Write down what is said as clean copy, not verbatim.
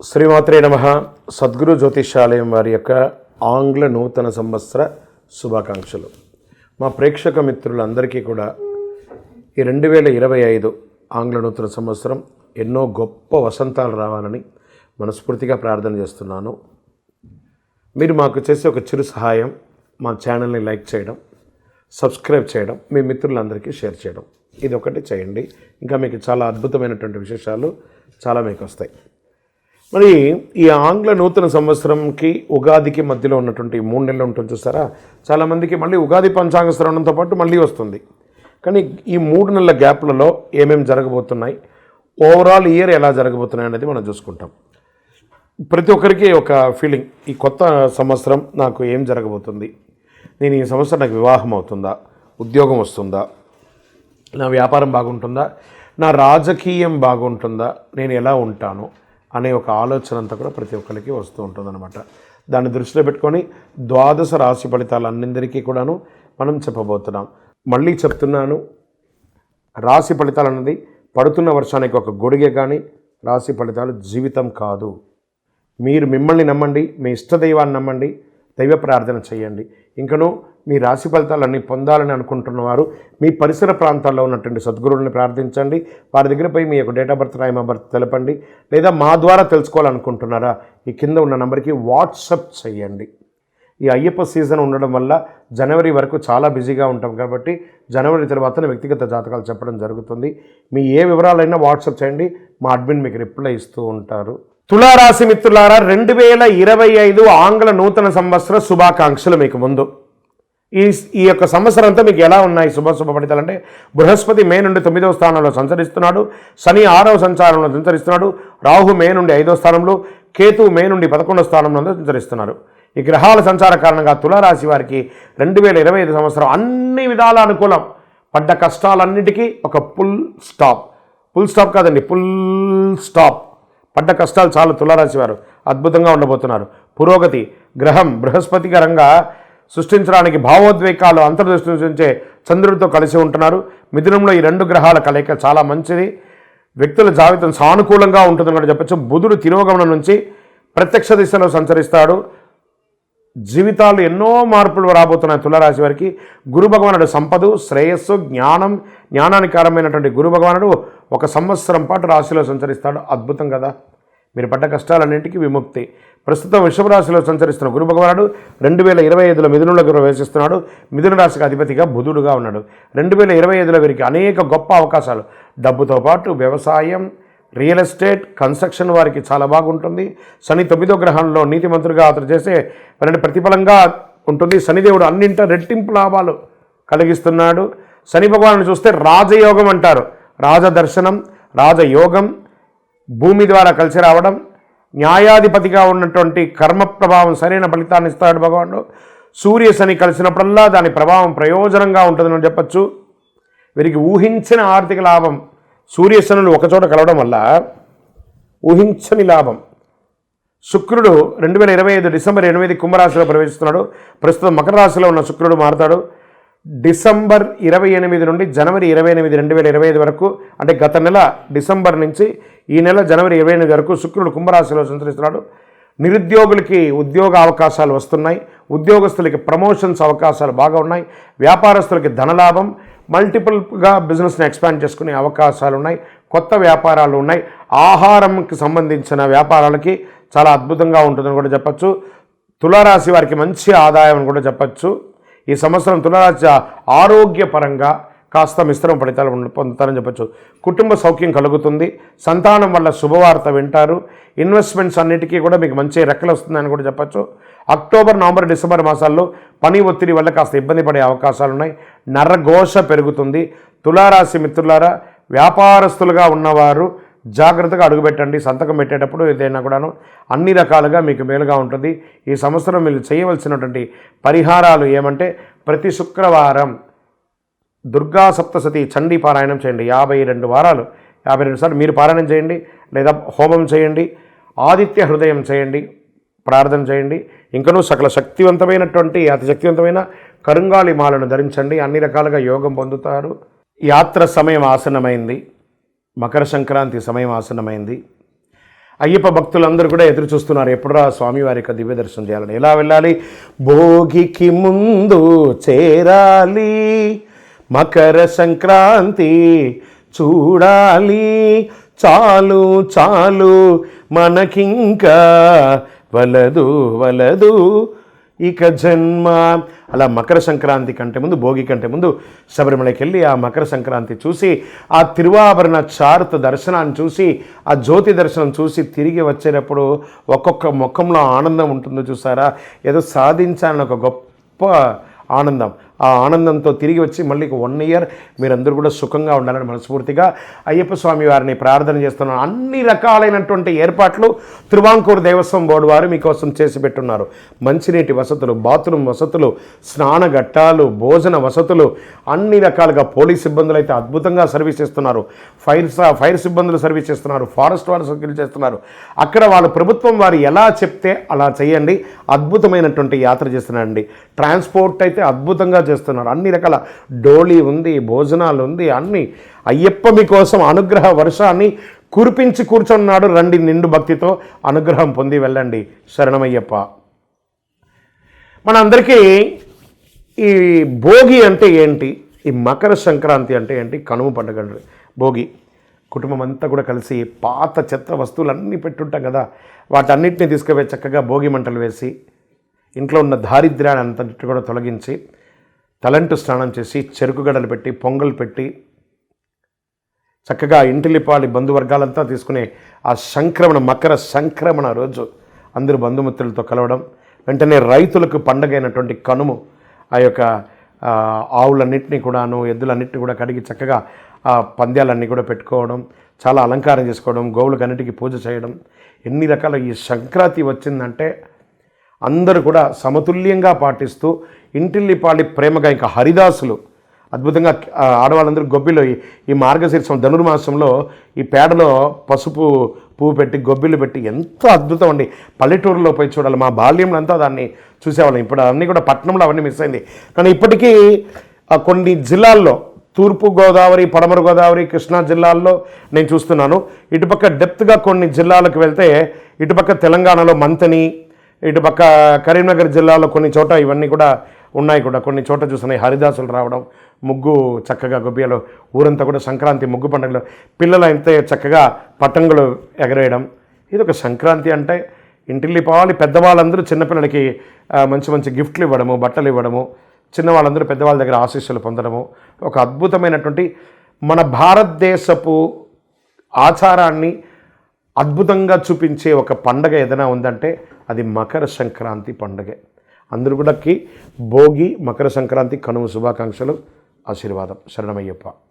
శ్రీమాత్రే నమః. సద్గురు జ్యోతిషాలయం వారి యొక్క ఆంగ్ల నూతన సంవత్సర శుభాకాంక్షలు. మా ప్రేక్షక మిత్రులందరికీ కూడా ఈ 2025 ఆంగ్ల నూతన సంవత్సరం ఎన్నో గొప్ప వసంతాలు రావాలని మనస్ఫూర్తిగా ప్రార్థన చేస్తున్నాను. మీరు మాకు చేసే ఒక చిరు సహాయం, మా ఛానల్ని లైక్ చేయడం, సబ్స్క్రైబ్ చేయడం, మీ మిత్రులందరికీ షేర్ చేయడం, ఇది ఒకటి చేయండి. ఇంకా మీకు చాలా అద్భుతమైనటువంటి విశేషాలు చాలా మీకు వస్తాయి. మరి ఈ ఆంగ్ల నూతన సంవత్సరంకి ఉగాదికి మధ్యలో ఉన్నటువంటి 3 నెలలు ఉంటుంది చూస్తారా, చాలామందికి మళ్ళీ ఉగాది పంచాంగ శ్రవణంతో పాటు మళ్ళీ వస్తుంది. కానీ ఈ 3 నెలల గ్యాప్లలో ఏమేమి జరగబోతున్నాయి, ఓవరాల్ ఇయర్ ఎలా జరగబోతున్నాయి అనేది మనం చూసుకుంటాం. ప్రతి ఒక్కరికి ఒక ఫీలింగ్, ఈ కొత్త సంవత్సరం నాకు ఏం జరగబోతుంది, నేను ఈ సంవత్సరం నాకు వివాహం అవుతుందా, ఉద్యోగం వస్తుందా, నా వ్యాపారం బాగుంటుందా, నా రాజకీయం బాగుంటుందా, నేను ఎలా ఉంటాను అనే ఒక ఆలోచన అంతా కూడా ప్రతి ఒక్కరికి వస్తూ ఉంటుందన్నమాట. దాన్ని దృష్టిలో పెట్టుకొని ద్వాదశ రాశి ఫలితాలన్నిందరికీ కూడాను మనం చెప్పబోతున్నాం. మళ్ళీ చెప్తున్నాను, రాశి ఫలితాలు అన్నది పడుతున్న వర్షానికి ఒక గొడుగే, కానీ రాశి ఫలితాలు జీవితం కాదు. మీరు మిమ్మల్ని నమ్మండి, మీ ఇష్టదైవాన్ని నమ్మండి, దైవ ప్రార్థన చేయండి. ఇంకనూ మీ రాశి ఫలితాలన్నీ పొందాలని అనుకుంటున్నవారు మీ పరిసర ప్రాంతాల్లో ఉన్నటువంటి సద్గురువుని ప్రార్థించండి. వారి దగ్గర పోయి మీ యొక్క date of birth, time of birth తెలపండి. లేదా మా ద్వారా తెలుసుకోవాలనుకుంటున్నారా, ఈ కింద ఉన్న నెంబర్కి వాట్సప్ చేయండి. ఈ అయ్యప్ప సీజన్ ఉండడం వల్ల జనవరి వరకు చాలా బిజీగా ఉంటాం కాబట్టి జనవరి తర్వాత వ్యక్తిగత జాతకాలు చెప్పడం జరుగుతుంది. మీ ఏ వివరాలైనా వాట్సప్ చేయండి, మా అడ్మిన్ మీకు రిప్లై ఇస్తూ ఉంటారు. తులారాశి మిత్రులారా, 2025 ఆంగ్ల నూతన సంవత్సర శుభాకాంక్షలు మీకు ముందు. ఈ యొక్క సంవత్సరం అంతా మీకు ఎలా ఉన్నాయి శుభ ఫలితాలు అంటే, బృహస్పతి మే నుండి 9వ స్థానంలో సంచరిస్తున్నాడు, శని 6వ సంచారంలో సంచరిస్తున్నాడు, రాహు మే నుండి 5వ స్థానంలో, కేతు మే నుండి 11వ స్థానంలో సంచరిస్తున్నారు. ఈ గ్రహాల సంచార కారణంగా తులారాశి వారికి 2025 సంవత్సరం అన్ని విధాల అనుకూలం. పడ్డ కష్టాలన్నిటికీ ఒక ఫుల్ స్టాప్ కాదండి, ఫుల్ స్టాప్. పడ్డ కష్టాలు చాలా తులారాశి వారు అద్భుతంగా ఉండబోతున్నారు. పురోగతి గ్రహం బృహస్పతి గరంగా సృష్టించడానికి భావోద్వేగాలు అంతర్దృష్టి నుంచే చంద్రుడితో కలిసి ఉంటున్నారు. మిథునంలో ఈ 2 గ్రహాల కలయిక చాలా మంచిది. వ్యక్తుల జాబితం సానుకూలంగా ఉంటుందని కూడా చెప్పచ్చు. బుధుడు తిరోగమనం నుంచి ప్రత్యక్ష దిశలో సంచరిస్తాడు. జీవితాలు ఎన్నో మార్పులు రాబోతున్నాయి తులారాశి వారికి. గురు భగవానుడు సంపద, శ్రేయస్సు, జ్ఞానానికి కారమైనటువంటి గురు భగవానుడు 1 సంవత్సరం పాటు రాశిలో సంచరిస్తాడు. అద్భుతం కదా. మీరు పడ్డ కష్టాలన్నింటికీ విముక్తి. ప్రస్తుతం వృషభ రాశిలో సంచరిస్తున్న గురు భగవానుడు 2025లో మిథునంలోకి ప్రవేశిస్తున్నాడు. మిథున రాశికి అధిపతిగా బుధుడుగా ఉన్నాడు. 2025లో వీరికి అనేక గొప్ప అవకాశాలు, డబ్బుతో పాటు వ్యవసాయం, రియల్ ఎస్టేట్, కన్స్ట్రక్షన్ వారికి చాలా బాగుంటుంది. శని 9వ గ్రహంలో నీతిమంతుడిగా అతను చేసే పని ప్రతిఫలంగా ఉంటుంది. శనిదేవుడు అన్నింట రెట్టింపు లాభాలు కలిగిస్తున్నాడు. శని భగవాను చూస్తే రాజయోగం అంటారు. రాజదర్శనం, రాజయోగం, భూమి ద్వారా కలిసి రావడం, న్యాయాధిపతిగా ఉన్నటువంటి కర్మ ప్రభావం సరైన ఫలితాన్ని ఇస్తాడు భగవానుడు. సూర్య శని కలిసినప్పుడల్లా దాని ప్రభావం ప్రయోజనంగా ఉంటుందని చెప్పచ్చు. వీరికి ఊహించిన ఆర్థిక లాభం, సూర్యశనులు ఒకచోట కలవడం వల్ల ఊహించని లాభం. శుక్రుడు 2025 డిసెంబర్ 8 కుంభరాశిలో ప్రవేశిస్తున్నాడు. ప్రస్తుతం మకర రాశిలో ఉన్న శుక్రుడు మారుతాడు. డిసెంబర్ 28 నుండి జనవరి 28, 2025 వరకు, అంటే గత నెల డిసెంబర్ నుంచి ఈ నెల జనవరి 28 వరకు శుక్రుడు కుంభరాశిలో సంచరిస్తున్నాడు. నిరుద్యోగులకి ఉద్యోగ అవకాశాలు వస్తున్నాయి. ఉద్యోగస్తులకి ప్రమోషన్స్ అవకాశాలు బాగా ఉన్నాయి. వ్యాపారస్తులకి ధనలాభం, మల్టిపుల్గా బిజినెస్ని ఎక్స్పాండ్ చేసుకునే అవకాశాలు ఉన్నాయి. కొత్త వ్యాపారాలు ఉన్నాయి. ఆహారంకి సంబంధించిన వ్యాపారాలకి చాలా అద్భుతంగా ఉంటుందని కూడా చెప్పచ్చు. తులారాశి వారికి మంచి ఆదాయం అని కూడా చెప్పచ్చు. ఈ సంవత్సరం తులారాశి ఆరోగ్యపరంగా కాస్త మిశ్రమ ఫలితాలు పొందుతారని చెప్పచ్చు. కుటుంబ సౌఖ్యం కలుగుతుంది. సంతానం వల్ల శుభవార్త వింటారు. ఇన్వెస్ట్మెంట్స్ అన్నిటికీ కూడా మీకు మంచి రెక్కలు వస్తుందని కూడా చెప్పచ్చు. అక్టోబర్, నవంబర్, డిసెంబర్ మాసాల్లో పని ఒత్తిడి వల్ల కాస్త ఇబ్బంది పడే అవకాశాలు ఉన్నాయి. నరఘోష పెరుగుతుంది. తులారాశి మిత్రులారా, వ్యాపారస్తులుగా ఉన్నవారు జాగ్రత్తగా అడుగుపెట్టండి. సంతకం పెట్టేటప్పుడు ఏదైనా కూడాను అన్ని రకాలుగా మీకు మేలుగా ఉంటుంది. ఈ సంవత్సరం మీరు చేయవలసినటువంటి పరిహారాలు ఏమంటే, ప్రతి శుక్రవారం దుర్గా సప్తశతి చండీ పారాయణం చేయండి. 52 వారాలు 52 సార్లు మీరు పారాయణం చేయండి, లేదా హోమం చేయండి, ఆదిత్య హృదయం చేయండి, ప్రార్థన చేయండి. ఇంకనూ సకల శక్తివంతమైనటువంటి అతి శక్తివంతమైన కరుంగాళి మాలను ధరించండి. అన్ని రకాలుగా యోగం పొందుతారు. యాత్ర సమయం ఆసన్నమైంది. మకర సంక్రాంతి సమయం ఆసన్నమైంది. అయ్యప్ప భక్తులందరూ కూడా ఎదురు చూస్తున్నారు, ఎప్పుడురా స్వామివారి యొక్క దివ్య దర్శనం చేయాలని. ఎలా వెళ్ళాలి? భోగికి ముందు చేరాలి, మకర సంక్రాంతి చూడాలి, చాలు చాలు మనకింకా వలదు వలదు ఇక జన్మ. అలా మకర సంక్రాంతి కంటే ముందు, భోగి కంటే ముందు శబరిమలకి వెళ్ళి ఆ మకర సంక్రాంతి చూసి, ఆ తిరువాభరణ చారుత దర్శనాన్ని చూసి, ఆ జ్యోతి దర్శనం చూసి తిరిగి వచ్చేటప్పుడు ఒక్కొక్క ముఖంలో ఆనందం ఉంటుందో చూసారా, ఏదో సాధించాలని ఒక గొప్ప ఆనందం. ఆ ఆనందంతో తిరిగి వచ్చి మళ్ళీ 1 ఇయర్ మీరందరూ కూడా సుఖంగా ఉండాలని మనస్ఫూర్తిగా అయ్యప్ప స్వామి వారిని ప్రార్థన చేస్తున్నాను. అన్ని రకాలైనటువంటి ఏర్పాట్లు తిరువాంకూరు దేవస్వం బోర్డు వారు మీకోసం చేసి పెట్టున్నారు. మంచినీటి వసతులు, బాత్రూమ్ వసతులు, స్నానఘట్టాలు, భోజన వసతులు, అన్ని రకాలుగా పోలీస్ సిబ్బందులు అయితే అద్భుతంగా సర్వీస్ చేస్తున్నారు, ఫైర్ సిబ్బందులు సర్వీస్ చేస్తున్నారు, ఫారెస్ట్ వారు సర్వీస్ చేస్తున్నారు. అక్కడ వాళ్ళు ప్రభుత్వం వారు ఎలా చెప్తే అలా చేయండి, అద్భుతమైనటువంటి యాత్ర చేస్తున్నారండి. ట్రాన్స్పోర్ట్ అయితే అద్భుతంగా చేస్తున్నారు, అన్ని రకాల డోళీ ఉంది, భోజనాలు ఉంది, అన్ని. అయ్యప్ప మీకోసం అనుగ్రహ వర్షాన్ని కురిపించి కూర్చున్నాడు. రండి, నిండు భక్తితో అనుగ్రహం పొంది వెళ్ళండి. శరణమయ్యప్ప. మనందరికీ ఈ భోగి అంటే ఏంటి, ఈ మకర సంక్రాంతి అంటే ఏంటి, కనుమ పండుగ భోగి. కుటుంబం అంతా కూడా కలిసి పాత చెత్త వస్తువులన్నీ పెట్టుంటాం కదా, వాటన్నిటిని తీసుకుపోయి చక్కగా భోగి మంటలు వేసి ఇంట్లో ఉన్న దారిద్ర్యాన్ని అంతటి కూడా తొలగించి తలంటు స్నానం చేసి చెరుకు గడలు పెట్టి పొంగల్ పెట్టి చక్కగా ఇంటిలిపాలి బంధువర్గాలంతా తీసుకునే ఆ సంక్రమణ, మకర సంక్రమణ రోజు అందరూ బంధుమిత్రులతో కలవడం. వెంటనే రైతులకు పండగైనటువంటి కనుము ఆ యొక్క ఆవులన్నింటినీ కూడాను, ఎద్దులన్నింటినీ కూడా కడిగి చక్కగా ఆ పంద్యాలన్నీ కూడా పెట్టుకోవడం, చాలా అలంకారం చేసుకోవడం, గోవులకు అన్నిటికీ పూజ చేయడం. ఎన్ని రకాల ఈ సంక్రాంతి వచ్చిందంటే అందరూ కూడా సమతుల్యంగా పాటిస్తూ ఇంటిల్లిపాలి ప్రేమగా, ఇంకా హరిదాసులు అద్భుతంగా ఆడవాళ్ళందరూ గొబ్బిలో ఈ మార్గశీర్షం ధనుర్మాసంలో ఈ పేడలో పసుపు పువ్వు పెట్టి గొబ్బిలు పెట్టి ఎంతో అద్భుతం అండి. పల్లెటూరులో పోయి చూడాలి. మా బాల్యంలో అంతా దాన్ని చూసేవాళ్ళం. ఇప్పుడు అన్నీ కూడా పట్టణంలో అవన్నీ మిస్ అయింది. కానీ ఇప్పటికీ కొన్ని జిల్లాల్లో, తూర్పు గోదావరి, పడమర గోదావరి, కృష్ణా జిల్లాల్లో నేను చూస్తున్నాను. ఇటుపక్క డెప్త్గా కొన్ని జిల్లాలకు వెళ్తే, ఇటుపక్క తెలంగాణలో మంతని, ఇటుపక్క కరీంనగర్ జిల్లాలో కొన్ని చోట ఇవన్నీ కూడా ఉన్నాయి. కూడా కొన్ని చోట చూస్తున్నాయి హరిదాసులు రావడం, ముగ్గు చక్కగా గొబ్బియలో ఊరంతా కూడా సంక్రాంతి ముగ్గు పండుగలో పిల్లలు అయితే చక్కగా పతంగులు ఎగరేయడం. ఇది ఒక సంక్రాంతి అంటే. ఇంటిల్లిపాలి పెద్దవాళ్ళందరూ చిన్నపిల్లలకి మంచి మంచి గిఫ్ట్లు ఇవ్వడము, బట్టలు ఇవ్వడము, చిన్నవాళ్ళందరూ పెద్దవాళ్ళ దగ్గర ఆశీస్సులు పొందడము, ఒక అద్భుతమైనటువంటి మన భారతదేశపు ఆచారాన్ని అద్భుతంగా చూపించే ఒక పండగ ఏదైనా ఉందంటే అది మకర సంక్రాంతి పండుగే. అందరూ కూడా భోగి, మకర సంక్రాంతి, కనుమ శుభాకాంక్షలు, ఆశీర్వాదం. శరణమయ్యప్ప.